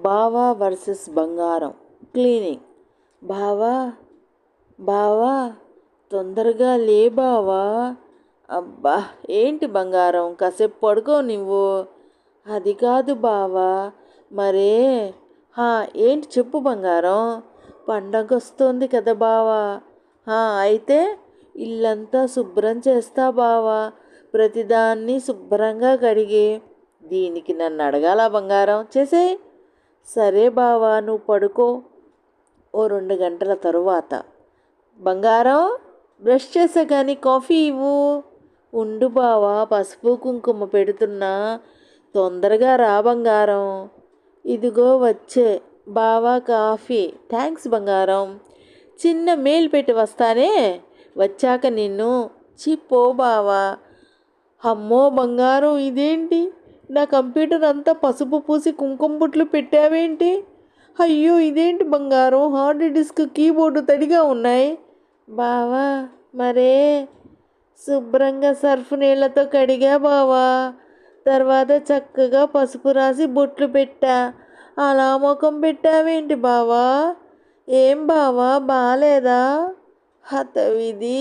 బావా వర్సెస్ బంగారం క్లీనింగ్. బావా బావా తొందరగా లే బావా. అబ్బా ఏంటి బంగారం, కాసేపు పడుకో నువ్వు. అది కాదు బావా. మరే హా, ఏంటి చెప్పు బంగారం. పండగ వస్తుంది కదా బావా. అయితే ఇల్లంతా శుభ్రం చేస్తా బావా. ప్రతిదాన్ని శుభ్రంగా కడిగి. దీనికి నన్ను అడగాల బంగారం, చేసేయ్. సరే బావా, నువ్వు పడుకో. ఓ 2 గంటల తరువాత. బంగారం, బ్రష్ చేసా కానీ కాఫీ ఇవ్వు. ఉండు బావా, పసుపు కుంకుమ పెడుతున్నా. తొందరగా రా బంగారం. ఇదిగో వచ్చే బావా కాఫీ. థ్యాంక్స్ బంగారం. చిన్న మెయిల్ పెట్టి వస్తానే, వచ్చాక నిన్ను. పో బావా. అమ్మో బంగారం, ఇదేంటి నా కంప్యూటర్ అంతా పసుపు పూసి కుంకుమ బుట్లు పెట్టావేంటి? అయ్యో ఇదేంటి బంగారం, హార్డ్ డిస్క్ కీబోర్డు తడిగా ఉన్నాయి. బావా మరే శుభ్రంగా సర్ఫ్ నీళ్ళతో కడిగా బావా. తర్వాత చక్కగా పసుపు రాసి బొట్లు పెట్టా. అలా ముఖం పెట్టావేంటి బావా? ఏం బావా బాలేదా? హతవిధి.